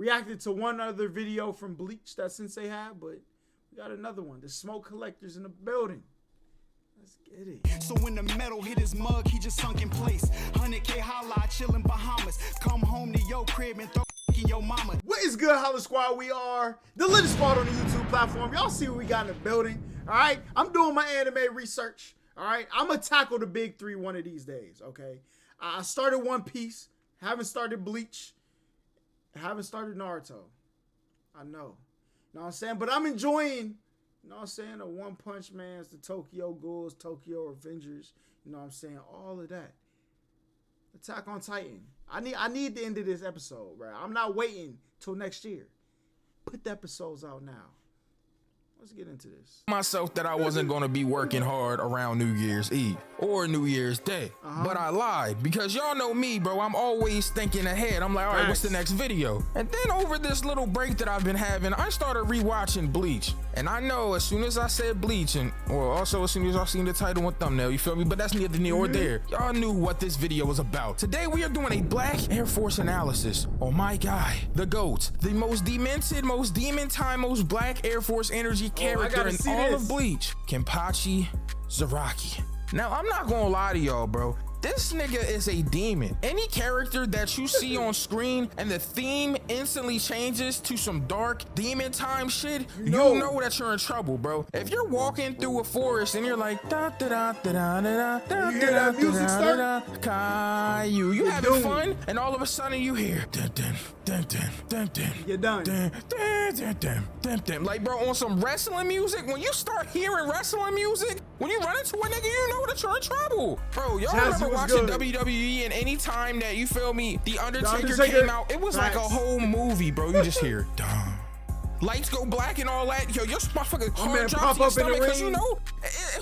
reacted to one other video from Bleach that Sensei had, but we got another one. The smoke collectors in the building. Let's get it. So when the metal hit his mug, he just sunk in place. 100K Holla, chillin' Bahamas. Come home to your crib and throw in your mama. What is good, HollaSquad? We are the latest squad on the YouTube platform. Y'all see what we got in the building. All right, I'm doing my anime research. All right, I'm gonna tackle the big three one of these days. Okay, I started One Piece, haven't started Bleach, haven't started Naruto. I know, you know what I'm saying, but I'm enjoying. You know what I'm saying? The One Punch Mans, the Tokyo Ghouls, Tokyo Revengers, you know what I'm saying? All of that. Attack on Titan. I need the end of this episode, right? I'm not waiting till next year. Put the episodes out now. Let's get into this. Myself that I wasn't going to be working hard around New Year's Eve or New Year's Day, but I lied because y'all know me, bro. I'm always thinking ahead. I'm like, all right, what's the next video? And then over this little break that I've been having, I started rewatching Bleach. And I know as soon as I said Bleach, and well, also as soon as y'all seen the title and thumbnail, you feel me? But that's neither near or there. Y'all knew what this video was about. Today we are doing a Black Air Force analysis on my guy, the GOAT, the most demented, most demon time, most Black Air Force energy character in all of Bleach, Kenpachi Zaraki. Now, I'm not gonna lie to y'all, bro. This nigga is a demon. Any character that you see on screen and the theme instantly changes to some dark demon time shit, you know that you're in trouble, bro. If you're walking through a forest and you're like da da da da da da da da da da Caillou, you having fun, and all of a sudden you hear dun dun dun dun dun dun. You're done. Dun, dun, dun, dun, dun, dun. Like, bro, on some wrestling music, when you start hearing wrestling music, when you run into a nigga, you know that you're in trouble, bro. Y'all remember watching WWE, and any time that, you feel me, The Undertaker came out, it was like a whole movie, bro. You just hear dumb. Lights go black and all that. Yo, your motherfucking heart drops to your stomach because you know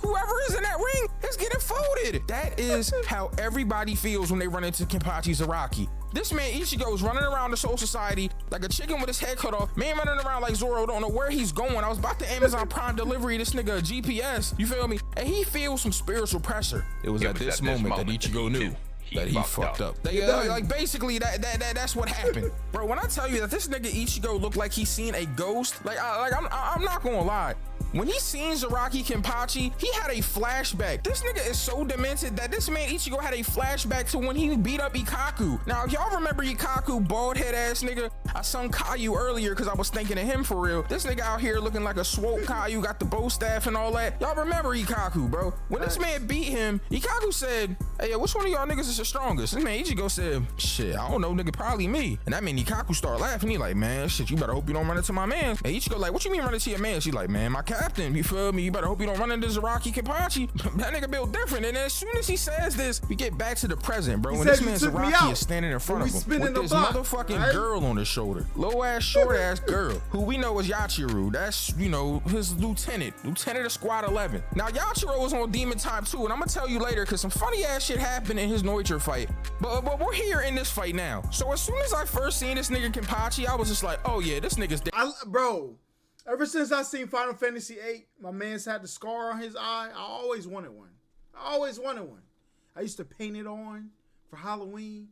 whoever is in that ring is getting folded. That is how everybody feels when they run into Kenpachi Zaraki. This man Ichigo is running around the Soul Society like a chicken with his head cut off. Man running around like Zoro, don't know where he's going. I was about to Amazon Prime delivery this nigga a GPS, you feel me? And he feels some spiritual pressure. It was at this moment that Ichigo knew that he fucked up. Like basically that's what happened. Bro, when I tell you that this nigga Ichigo looked like he's seen a ghost, I'm not gonna lie. When he seen Zaraki Kenpachi, he had a flashback. This nigga is so demented that this man Ichigo had a flashback to when he beat up Ikkaku. Now, if y'all remember Ikkaku, bald head ass nigga, I sung Caillou earlier because I was thinking of him for real. This nigga out here looking like a swope Caillou, got the bow staff and all that. Y'all remember Ikkaku, bro? When this man beat him, Ikkaku said, hey, which one of y'all niggas is the strongest? This man Ichigo said, shit, I don't know, nigga, probably me. And that made Ikkaku start laughing. He like, man, shit, you better hope you don't run into my man. And Ichigo like, what you mean run into your man? She like, man, my captain, you feel me? You better hope you don't run into Zaraki Kenpachi. That nigga built different. And as soon as he says this, we get back to the present, bro. When this man Zaraki is standing in front of him with this motherfucking girl on his shoulder. Low ass, short ass girl, who we know is Yachiru. That's, you know, his lieutenant of Squad 11. Now, Yachiru is on Demon Time too, and I'm gonna tell you later because some funny ass shit happened in his Noitra fight. But we're here in this fight now. So as soon as I first seen this nigga Kenpachi, I was just like, oh yeah, this nigga's dead. Bro, ever since I seen Final Fantasy VIII, my man's had the scar on his eye. I always wanted one. I used to paint it on for Halloween.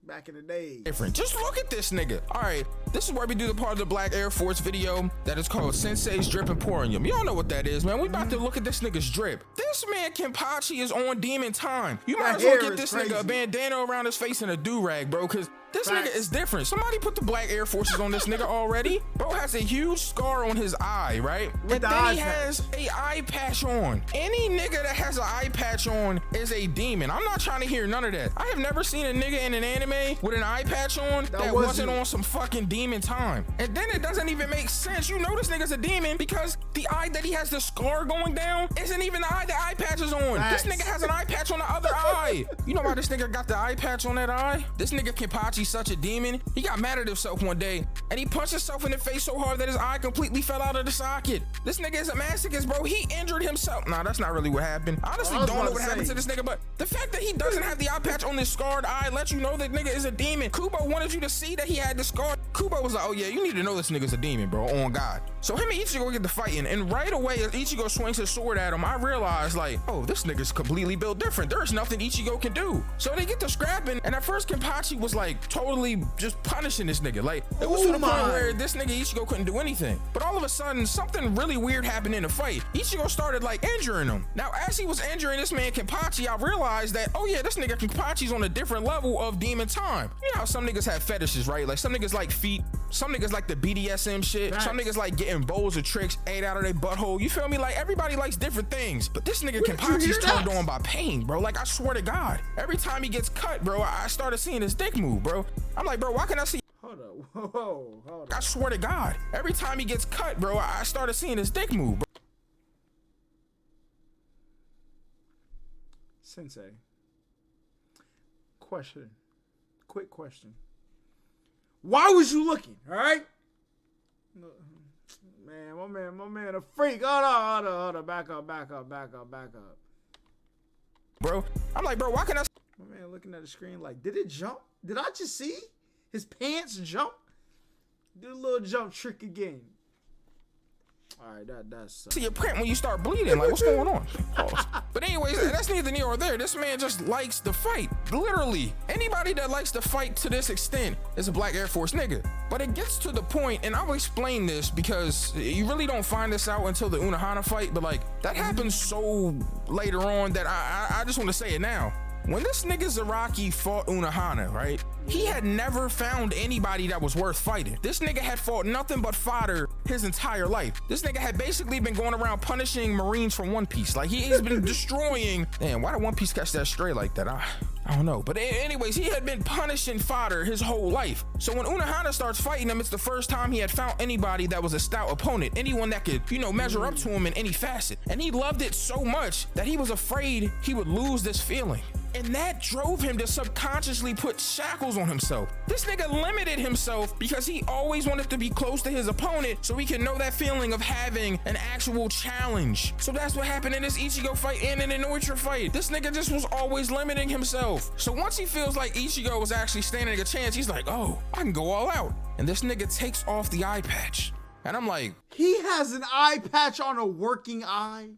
Back in the day. Different. Just look at this nigga. All right, this is where we do the part of the Black Air Force video that is called Sensei's Drip and Emporium. Y'all know what that is, man. We about to look at this nigga's drip. This man Kenpachi is on demon time. You might as well get this nigga a bandana around his face and a do-rag, bro, because this nigga is different. Somebody put the Black Air Forces on this nigga already. Bro has a huge scar on his eye, right? And then he has a eye patch on. Any nigga that has an eye patch on is a demon. I'm not trying to hear none of that. I have never seen a nigga in an anime with an eye patch on that wasn't on some fucking demon time. And then it doesn't even make sense. You know this nigga's a demon because the eye that he has the scar going down isn't even the eye the eye patch is on. This nigga has an eye patch on the other eye. You know why this nigga got the eye patch on that eye? This nigga Kenpachi such a demon. He got mad at himself one day and he punched himself in the face so hard that his eye completely fell out of the socket. This nigga is a masochist, bro. He injured himself. Nah, that's not really what happened. I honestly don't know what happened to this nigga, but the fact that he doesn't have the eye patch on this scarred eye lets you know that nigga is a demon. Kubo wanted you to see that he had the scar. Kubo Kubo was like, oh yeah, you need to know this nigga's a demon, bro, on God. So him and Ichigo get to fighting, and right away as Ichigo swings his sword at him, I realized like, oh, this nigga's completely built different. There's nothing Ichigo can do. So they get to scrapping, and at first Kenpachi was like totally just punishing this nigga. Like it was to the point where this nigga Ichigo couldn't do anything. But all of a sudden, something really weird happened in the fight. Ichigo started like injuring him. Now as he was injuring this man Kenpachi, I realized that, oh yeah, this nigga Kenpachi's on a different level of demon time. You know how some niggas have fetishes, right? Like some niggas like feet, some niggas like the BDSM shit, some niggas like getting bowls of tricks ate out of their butthole. You feel me? Like everybody likes different things, but this nigga Kenpachi's turned on by pain, bro. Like I swear to God, every time he gets cut, bro, I started seeing his dick move, bro. I'm like, bro, why can't I see? Hold up, hold up. I swear to God, every time he gets cut, bro, I started seeing his dick move, bro. Sensei, question, quick question. Why was you looking? All right, man, my man, a freak. Hold on, back up. Bro, I'm like, bro, why can't I? My man looking at the screen like, did it jump? Did I just see his pants jump? Do a little jump trick again. All right, that's see your print when you start bleeding. Like, what's going on? But anyways, that's neither near or there. This man just likes to fight. Literally, anybody that likes to fight to this extent is a Black Air Force nigga. But it gets to the point, and I will explain this because you really don't find this out until the Unohana fight. But like, that happens so later on that I just want to say it now. When this nigga Zaraki fought Unohana, right? He had never found anybody that was worth fighting. This nigga had fought nothing but fodder his entire life. This nigga had basically been going around punishing Marines from One Piece. Like he's been destroying. Damn, why did One Piece catch that stray like that? I don't know. But anyways, he had been punishing fodder his whole life. So when Unohana starts fighting him, it's the first time he had found anybody that was a stout opponent. Anyone that could, you know, measure up to him in any facet. And he loved it so much that he was afraid he would lose this feeling. And that drove him to subconsciously put shackles on himself. This nigga limited himself because he always wanted to be close to his opponent so he can know that feeling of having an actual challenge. So that's what happened in this Ichigo fight and in the Noitra fight. This nigga just was always limiting himself. So once he feels like Ichigo was actually standing a chance, he's like, oh, I can go all out. And this nigga takes off the eye patch. And I'm like, he has an eye patch on a working eye?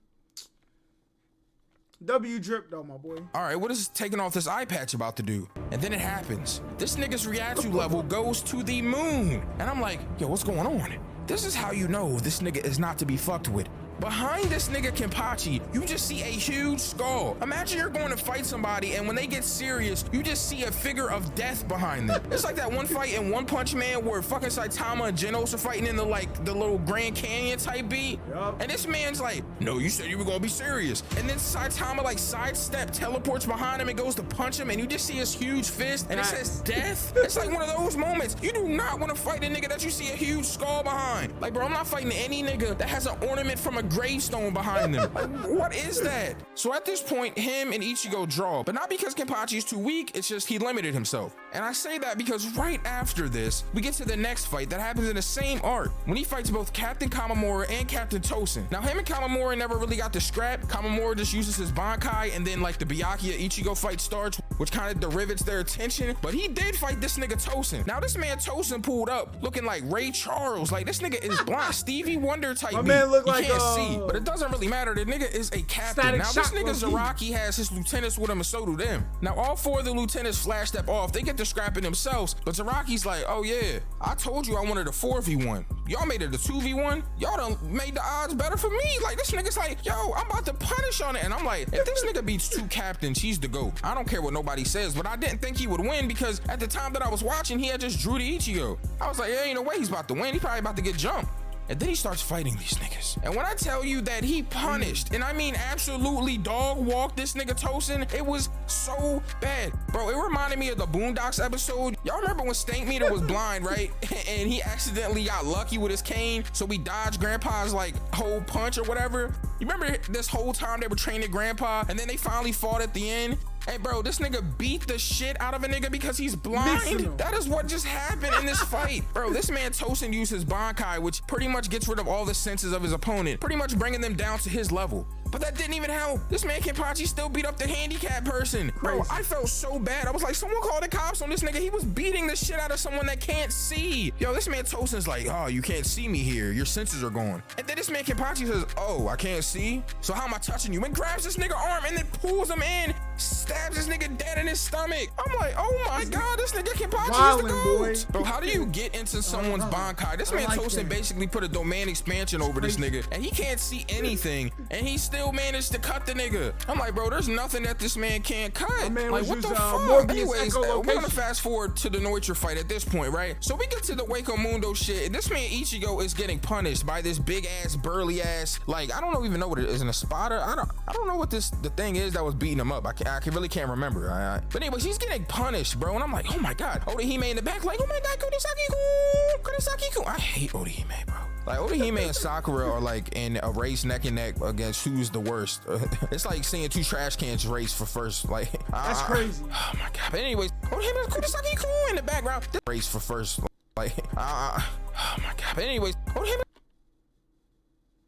W drip though, my boy. All right, what is taking off this eye patch about to do? And then it happens. This nigga's Ryatsu level goes to the moon. And I'm like, yo, what's going on? This is how you know this nigga is not to be fucked with. Behind this nigga Kenpachi, you just see a huge skull. Imagine you're going to fight somebody and when they get serious, you just see a figure of death behind them. It's like that one fight in One Punch Man where fucking Saitama and Genos are fighting in the little Grand Canyon type beat. Yep. And this man's like, no, you said you were gonna be serious. And then Saitama like sidestep teleports behind him and goes to punch him and you just see his huge fist and it says death. It's like one of those moments. You do not want to fight a nigga that you see a huge skull behind. Like, bro, I'm not fighting any nigga that has an ornament from a gravestone behind them. Like, what is that? So at this point, him and Ichigo draw, but not because Kenpachi is too weak, it's just he limited himself. And I say that because right after this, we get to the next fight that happens in the same arc when he fights both Captain Kamamura and Captain Tosen. Now him and Kamamura never really got to scrap. Kamamura just uses his Bankai and then like the Byakuya Ichigo fight starts, which kind of derivatives their attention, but he did fight this nigga Tosen. Now this man Tosen pulled up looking like Ray Charles. Like this nigga is blind, Stevie Wonder type. My man look you like can't see, but it doesn't really matter. The nigga is a captain. Now this nigga Zaraki has his lieutenants with him and so do them. Now all four of the lieutenants flash step off. They get to scrapping themselves, but Zaraki's like, oh yeah, I told you I wanted a 4v1. Y'all made it a 2v1. Y'all done made the odds better for me. Like this nigga's like, yo, I'm about to punish on it. And I'm like, if this nigga beats two captains, he's the GOAT. I don't care what nobody says, but I didn't think he would win because at the time that I was watching, he had just drew to Ichigo. I was like, yeah, ain't no way he's about to win. He's probably about to get jumped. And then he starts fighting these niggas. And when I tell you that he punished, and I mean absolutely dog walked this nigga Tosen, it was so bad. Bro, it reminded me of the Boondocks episode. Y'all remember when Stank Meter was blind, right? And he accidentally got lucky with his cane, so we dodged Grandpa's like whole punch or whatever. You remember this whole time they were training Grandpa, and then they finally fought at the end? Hey, bro, this nigga beat the shit out of a nigga because he's blind. That is what just happened in this fight. Bro, this man Tosen used his Bankai, which pretty much gets rid of all the senses of his opponent, pretty much bringing them down to his level. But that didn't even help. This man Kenpachi still beat up the handicapped person. Bro, I felt so bad. I was like, someone called the cops on this nigga. He was beating the shit out of someone that can't see. Yo, this man Tosen's like, oh, you can't see me here. Your senses are gone. And then this man Kenpachi says, oh, I can't see? So how am I touching you? And grabs this nigga arm and then pulls him in, stabs this nigga dead in his stomach. I'm like, oh my God, this nigga Kenpachi is the GOAT. Bro, how do you get into someone's Bankai? This man Tosen basically put a domain expansion over this nigga, and he can't see anything, and he still managed to cut the nigga. I'm like, bro, there's nothing that this man can't cut. Like, what the fuck? Anyways, we're gonna fast forward to the Neutra fight at this point, right? So we get to the Waco Mundo shit, and this man Ichigo is getting punished by this big ass, burly ass, like, I don't even know what it is, in a spotter. I don't know what the thing is that was beating him up. I really can't remember. But anyways, he's getting punished, bro, and I'm like, oh my God. Odahime in the back, like, oh my God, Kunisaki-kun. I hate Odahime, bro. Like, Odahime and Sakura are like in a race neck and neck against who's the worst. It's like seeing two trash cans race for first. Like, that's crazy. Oh my God. But anyways, Odahime and Kunisaki-kun in the background. Race for first. Like, oh my God. But anyways, Odahime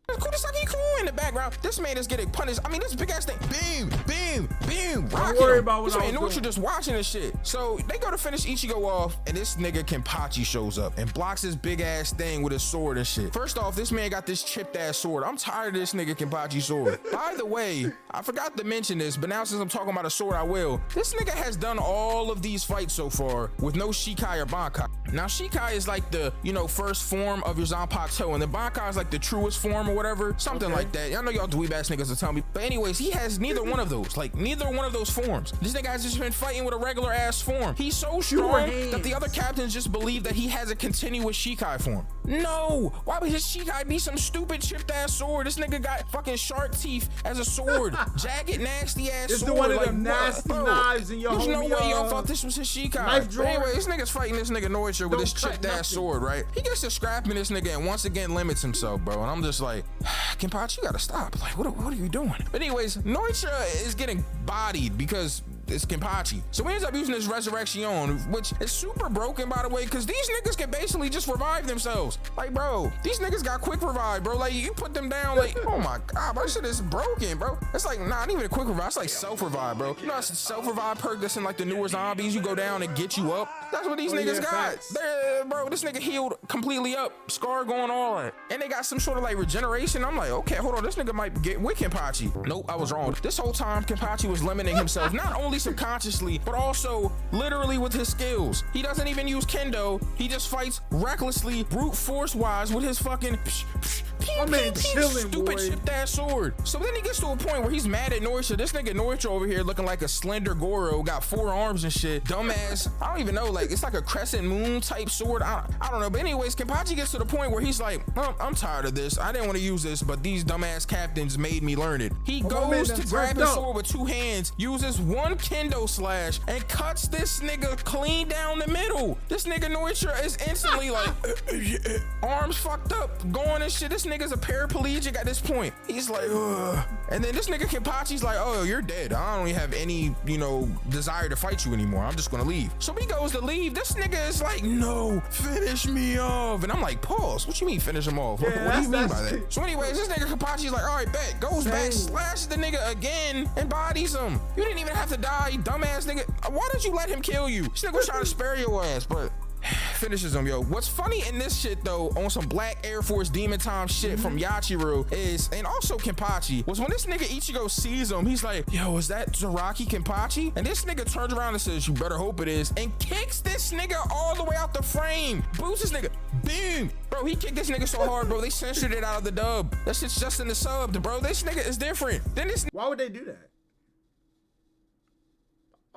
Kunisaki-kun in the background. This man is getting punished. I mean, this big ass thing. Boom, boom, boom. Don't worry about what this I man was Neutra just watching this shit. So they go to finish Ichigo off, and this nigga Kenpachi shows up and blocks his big ass thing with his sword and shit. First off, this man got this chipped ass sword. I'm tired of this nigga Kenpachi sword. By the way, I forgot to mention this, but now since I'm talking about a sword, I will. This nigga has done all of these fights so far with no Shikai or Bankai. Now, Shikai is like the, first form of your Zanpakuto, and the Bankai is like the truest form or whatever, something like that. I know y'all dweeb ass niggas will tell me, but anyways, he has neither one of those, like neither one of those forms. This nigga has just been fighting with a regular ass form. He's so strong that the other captains just believe that he has a continuous Shikai form. No, why would his Shikai be some stupid chipped ass sword? This nigga got fucking shark teeth as a sword, jagged nasty ass it's sword. The one of like, them nasty knives in your There's no way y'all thought this was his Shikai. But anyway, this nigga's fighting this nigga Neutra with this chipped ass sword, right? He gets to scrapping this nigga and once again limits himself, bro. And I'm just like, Kenpachi, you gotta stop. Like, what are you doing? But anyways, Neutra is getting bodied because it's Kenpachi. So he ends up using his Resurrection, which is super broken, by the way, because these niggas can basically just revive themselves. Like, bro, these niggas got quick revive, bro. Like, you put them down, like, oh my God, bro, shit is broken, bro. It's like, nah, not even a quick revive. It's like self-revive, bro. You know, it's a self-revive perk that's in like the newer zombies. You go down and get you up. That's what these niggas got. Bro, this nigga healed completely up. Scar going on. And they got some sort of like regeneration. I'm like, okay, hold on. This nigga might get with Kenpachi. Nope, I was wrong. This whole time, Kenpachi was limiting himself, not only subconsciously, but also literally with his skills. He doesn't even use kendo. He just fights recklessly, brute force wise with his fucking stupid chipped ass sword. So then he gets to a point where he's mad at Neutra. This nigga Neutra over here looking like a slender Goro, got 4 arms and shit. Dumbass. I don't even know, like, it's like a crescent moon type sword. I don't know. But anyways, Kenpachi gets to the point where he's like, I'm tired of this. I didn't want to use this, but these dumbass captains made me learn it. He goes to grab his sword with 2 hands, uses 1 kendo slash, and cuts this nigga clean down the middle. This nigga Neutra is instantly like, arms fucked up, going and shit. This nigga's a paraplegic at this point. He's like, ugh. And then this nigga Kenpachi's like, oh, you're dead. I don't even have any, desire to fight you anymore. I'm just gonna leave. So he goes to leave. This nigga is like, no, finish me off. And I'm like, pause. What you mean finish him off? Yeah, what do you mean by that? So anyways, this nigga Kenpachi's like, all right, bet. Goes back, slashes the nigga again, and bodies him. You didn't even have to die, you dumbass nigga. Why did you let him kill you? This nigga was trying to spare your ass, but finishes him, yo. What's funny in this shit though, on some Black Air Force Demon Time shit from Yachiru is, and also Kenpachi, was when this nigga Ichigo sees him, he's like, yo, is that Zaraki Kenpachi? And this nigga turns around and says, you better hope it is, and kicks this nigga all the way out the frame. Boots this nigga. Boom. Bro, he kicked this nigga so hard, bro, they censored it out of the dub. That shit's just in the sub, bro. This nigga is different. Then this. Why would they do that?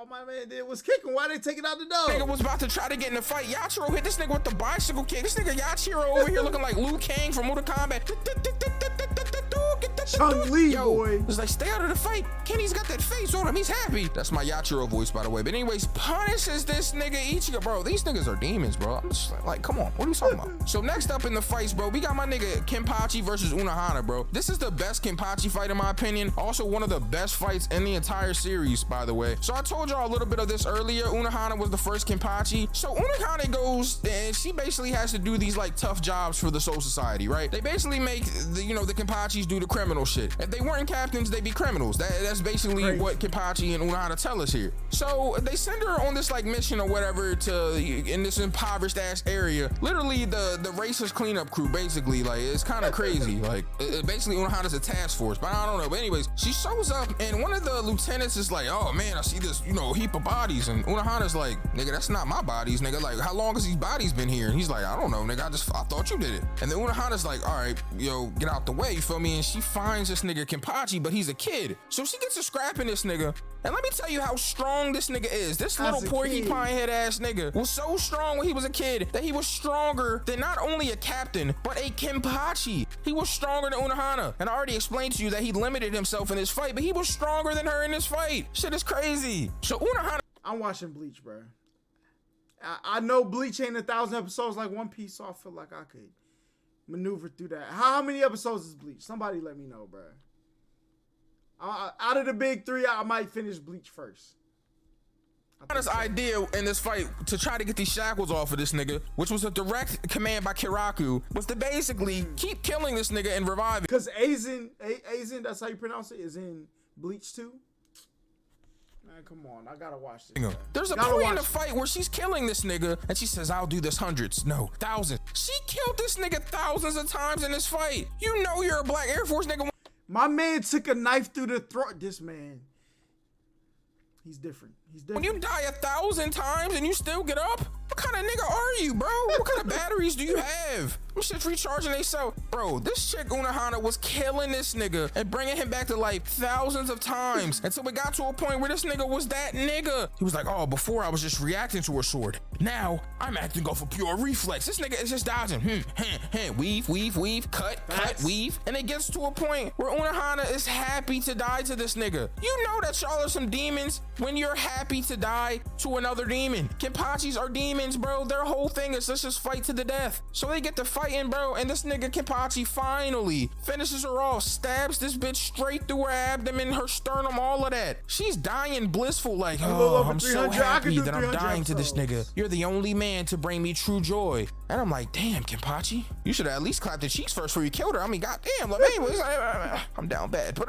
Oh, my man was kicking. Why they take it out the dub? Nigga was about to try to get in the fight. Yachiro hit this nigga with the bicycle kick. This nigga Yachiro over here looking like Liu Kang from Mortal Kombat. Get the Chung-Li, boy. It's like, stay out of the fight. Kenny's got that face on him. He's happy. That's my Yachiro voice, by the way. But anyways, punishes this nigga Ichigo. Bro, these niggas are demons, bro. I'm just like, come on. What are you talking about? So next up in the fights, bro, we got my nigga Kenpachi versus Unohana, bro. This is the best Kenpachi fight, in my opinion. Also, one of the best fights in the entire series, by the way. So I told y'all a little bit of this earlier. Unohana was the first Kenpachi. So Unohana goes, and she basically has to do these like tough jobs for the Soul Society, right? They basically make the, you know, the Kenpachis do the criminal shit. If they weren't captains, they'd be criminals. That's basically what Kenpachi and Unohana tell us here. So they send her on this like mission or whatever to in this impoverished ass area. Literally the racist cleanup crew, basically. Like, it's kind of crazy. Like, basically Unohana's a task force, but I don't know. But anyways, she shows up and one of the lieutenants is like, oh man, I see this, you know, heap of bodies. And Unohana's like, nigga, that's not my bodies, nigga. Like, how long has these bodies been here? And he's like, I don't know, nigga. I thought you did it. And then Unohana's like, all right, yo, get out the way, you feel me? And she finds this nigga Kenpachi, but he's a kid. So she gets a scrap in this nigga. And let me tell you how strong this nigga is. This little porcupine head ass nigga was so strong when he was a kid that he was stronger than not only a captain, but a Kenpachi. He was stronger than Unohana. And I already explained to you that he limited himself in this fight, but he was stronger than her in this fight. Shit is crazy. So Unohana. I'm watching Bleach, bro. I know Bleach ain't 1,000 episodes like One Piece, so I feel like I could maneuver through that. How many episodes is Bleach? Somebody let me know, bro. Out of the big three, I might finish Bleach first. This idea in this fight to try to get these shackles off of this nigga, which was a direct command by Kiraku, was to basically keep killing this nigga and reviving. Because Aizen, that's how you pronounce it, is in Bleach too. Man, come on, I gotta watch this. There's a point in the fight where she's killing this nigga and she says, I'll do this hundreds, no, thousands. She killed this nigga thousands of times in this fight. You know you're a Black Air Force nigga. My man took a knife through the throat. This man, he's different. He's different. When you die 1,000 times and you still get up, what kind of nigga are you, bro? What kind of batteries do you have? Them shit's recharging themselves. Bro, this chick Unohana was killing this nigga and bringing him back to life thousands of times until it got to a point where this nigga was that nigga. He was like, oh, before I was just reacting to her sword. Now I'm acting off of pure reflex. This nigga is just dodging. Weave, cut, weave. And it gets to a point where Unohana is happy to die to this nigga. You know that y'all are some demons when you're happy to die to another demon. Kenpachis are demons, bro. Their whole thing is let's just fight to the death. So they get to fighting, bro, and this nigga Kenpachi finally finishes her off, stabs this bitch straight through her abdomen, her sternum, all of that. She's dying blissful, like, oh, I'm so happy that I'm dying to this nigga. You're the only man to bring me true joy. And I'm like, damn, Kenpachi, you should have at least clapped the cheeks first before you killed her. I mean, goddamn, like, I'm down bad. But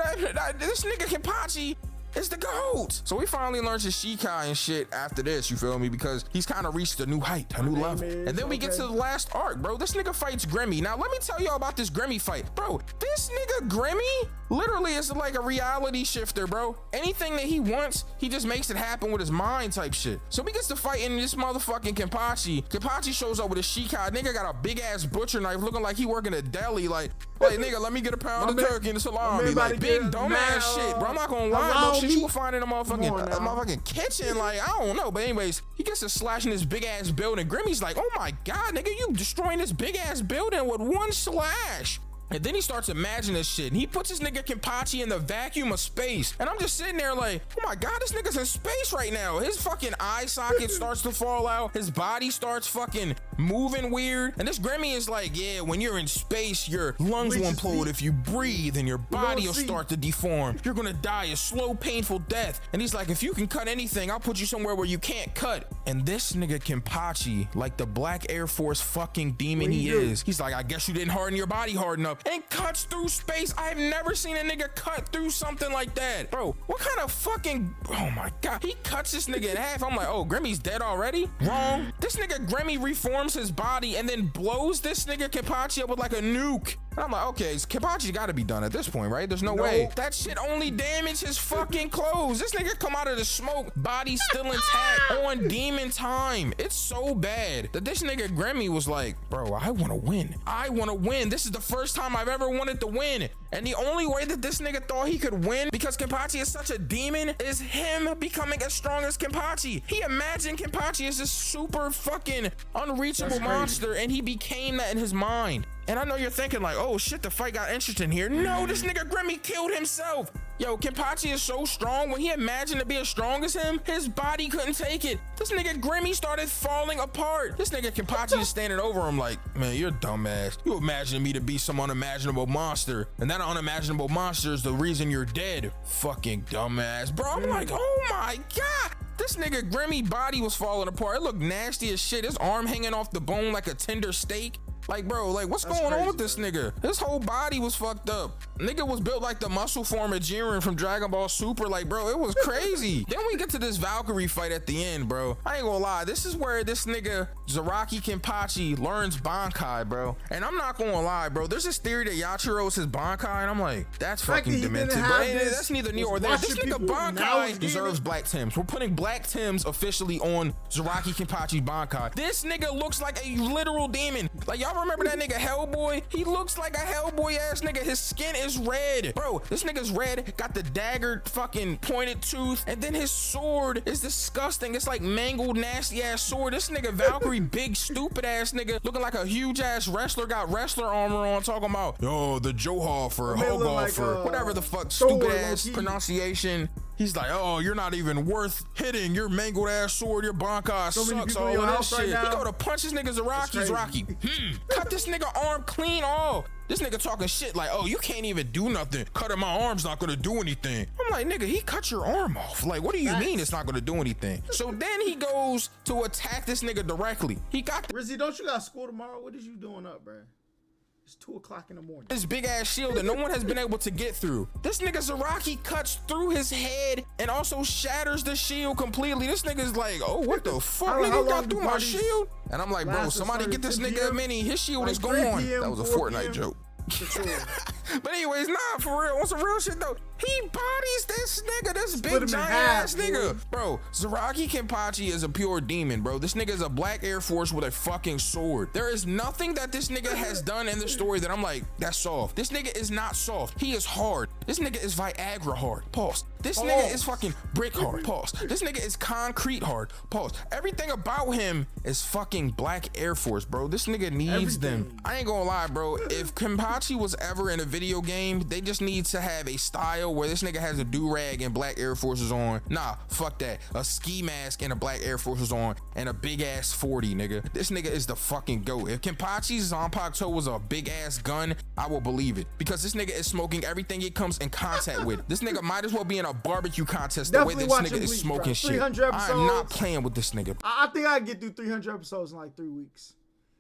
this nigga Kenpachi is the GOAT. So we finally learned his Shikai and shit after this, you feel me? Because he's kind of reached a new height, a new level. And then we get to the last arc, bro. This nigga fights Gremmy. Now, let me tell y'all about this Gremmy fight. Bro, this nigga Gremmy literally is like a reality shifter, bro. Anything that he wants, he just makes it happen with his mind type shit. So we gets to fighting this motherfucking Kenpachi. Kenpachi shows up with a Shikai. Nigga got a big ass butcher knife looking like he working a deli. Like nigga, let me get a pound of turkey and the salami. Like, big dumb ass shit, bro. I'm not gonna lie, bro. Shit you will find in a motherfucking kitchen. Like, I don't know. But anyways, he gets to slashing this big ass building. Grimmy's like, oh my God, nigga, you destroying this big ass building with one slash. And then he starts imagining this shit. And he puts his nigga Kenpachi in the vacuum of space. And I'm just sitting there like, oh my God, this nigga's in space right now. His fucking eye socket starts to fall out. His body starts fucking moving weird. And this Gremmy is like, yeah, when you're in space, your lungs will implode if you breathe and your body will start to deform. You're gonna die a slow, painful death. And he's like, if you can cut anything, I'll put you somewhere where you can't cut. And this nigga Kenpachi, like the Black Air Force fucking demon he is, he's like, I guess you didn't harden your body hard enough. And cuts through space. I've never seen a nigga cut through something like that. Bro, what kind of fucking, oh my God. He cuts this nigga in half. I'm like, oh, Gremmy's dead already? Wrong. This nigga Gremmy reforms his body and then blows this nigga Kenpachi up with like a nuke. And I'm like, okay, Kenpachi gotta be done at this point, right? There's no way. That shit only damaged his fucking clothes. This nigga come out of the smoke, body still intact, on demon time. It's so bad that this nigga Gremmy was like, bro, I wanna win. I wanna win. This is the first time I've ever wanted to win. And the only way that this nigga thought he could win, because Kenpachi is such a demon, is him becoming as strong as Kenpachi. He imagined Kenpachi as this super fucking unreachable monster, and he became that in his mind. And I know you're thinking like, oh shit, the fight got interesting here. No, this nigga Gremmy killed himself. Yo, Kenpachi is so strong. When he imagined to be as strong as him, his body couldn't take it. This nigga Gremmy started falling apart. This nigga Kenpachi is standing over him like, man, you're a dumbass. You imagined me to be some unimaginable monster, and that unimaginable monster is the reason you're dead. Fucking dumbass, bro. I'm like, oh my God. This nigga Gremmy body was falling apart. It looked nasty as shit. His arm hanging off the bone like a tender steak. Like, bro, like, what's going on with this nigga? His whole body was fucked up. Nigga was built like the muscle form of Jiren from Dragon Ball Super. Like, bro, it was crazy. Then we get to this Valkyrie fight at the end, bro. I ain't gonna lie. This is where this nigga Zaraki Kenpachi learns Bankai, bro. And I'm not gonna lie, bro. There's this theory that Yachiro is his Bankai, and I'm like, that's fucking demented. But that's neither near or there. This nigga Bankai deserves black Tims. We're putting black Tims officially on Zaraki Kenpachi Bankai. This nigga looks like a literal demon. Like, y'all remember that nigga Hellboy? He looks like a Hellboy ass nigga. His skin is red. Bro, this nigga's red, got the dagger fucking pointed tooth, and then his sword is disgusting. It's like mangled, nasty ass sword. This nigga Valkyrie, big stupid ass nigga, looking like a huge ass wrestler, got wrestler armor on, talking about, yo, the Johoffer, Hogoffer, whatever the fuck, stupid ass pronunciation. He's like, oh, you're not even worth hitting. Your mangled ass sword, your Bankai sucks, all of that shit. He go to punch this nigga Zaraki. Cut this nigga arm clean off. This nigga talking shit like, oh, you can't even do nothing. Cutting my arm's not gonna do anything. I'm like, nigga, he cut your arm off. Like, what do you mean it's not gonna do anything? So then he goes to attack this nigga directly. He got Rizzy, don't you got school tomorrow? What is you doing up, bro? It's 2 o'clock in the morning. This big ass shield that no one has been able to get through. This nigga Zaraki cuts through his head and also shatters the shield completely. This nigga's like, oh, what the fuck? Nigga got through my shield? And I'm like, bro, somebody get this nigga a mini. His shield is gone. That was a Fortnite joke. But anyways, nah, for real, on some real shit though, he bodies this nigga, this big giant ass nigga. Bro, Zaraki Kenpachi is a pure demon, bro. This nigga is a black Air Force with a fucking sword. There is nothing that this nigga has done in the story that I'm like, that's soft. This nigga is not soft. He is hard. This nigga is Viagra hard. Pause. This nigga is fucking brick hard. Pause. This nigga is concrete hard. Pause. Everything about him is fucking black Air Force, bro. This nigga needs them. I ain't gonna lie, bro. If Kenpachi was ever in a video game, they just need to have a style where this nigga has a do-rag and black Air Forces on. Nah, fuck that. A ski mask and a black Air Forces on and a big ass 40, nigga. This nigga is the fucking GOAT. If Kenpachi's Zanpakuto was a big ass gun, I will believe it. Because this nigga is smoking everything it comes in contact with. This nigga might as well be in a barbecue contest the way this nigga Bleach, is smoking shit. I'm not playing with this nigga. I think I can get through 300 episodes in like 3 weeks.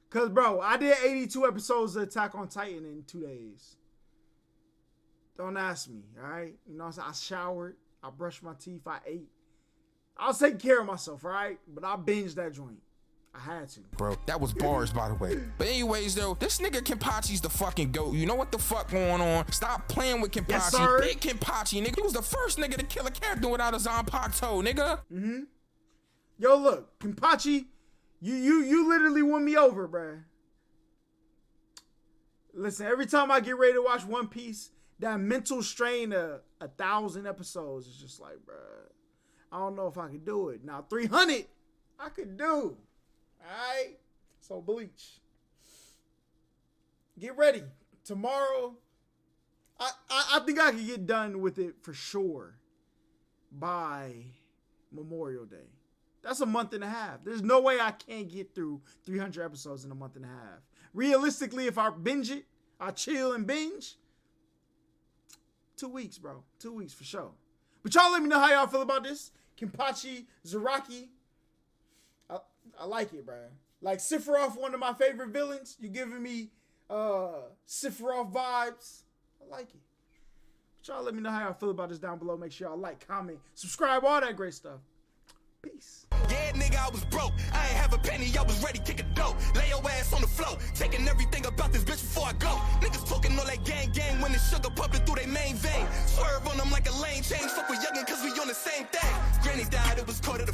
Cause bro, I did 82 episodes of Attack on Titan in 2 days. Don't ask me, all right? You know what I'm saying? I showered, I brushed my teeth, I ate. I was taking care of myself, all right? But I binged that joint. I had to. Bro, that was bars, by the way. But anyways, though, this nigga Kenpachi's the fucking GOAT. You know what the fuck going on? Stop playing with Kenpachi. Yes, sir. Big Kenpachi, nigga. He was the first nigga to kill a character without a Zanpakuto, nigga. Yo, look, Kenpachi, you literally won me over, bruh. Listen, every time I get ready to watch One Piece, that mental strain of 1,000 episodes is just like, bruh, I don't know if I could do it. Now, 300, I could do. Alright? So, Bleach. Get ready. Tomorrow, I think I can get done with it for sure by Memorial Day. That's a month and a half. There's no way I can't get through 300 episodes in a month and a half. Realistically, if I binge it, I chill and binge, 2 weeks, bro. 2 weeks for sure. But y'all let me know how y'all feel about this. Kenpachi Zaraki. I like it, bro. Like Sephiroth, one of my favorite villains. You giving me Sephiroth vibes. I like it. But y'all let me know how y'all feel about this down below. Make sure y'all like, comment, subscribe, all that great stuff. Peace. Yeah, nigga, I was broke. I ain't have a penny, I was ready, kick a dope. Lay your ass on the floor, taking everything about this bitch before I go. Niggas talking all that gang when the sugar pumping through their main vein. Swerve on them like a lane change, fuck with youngin' cause we on the same thing. Granny died, it was caught at a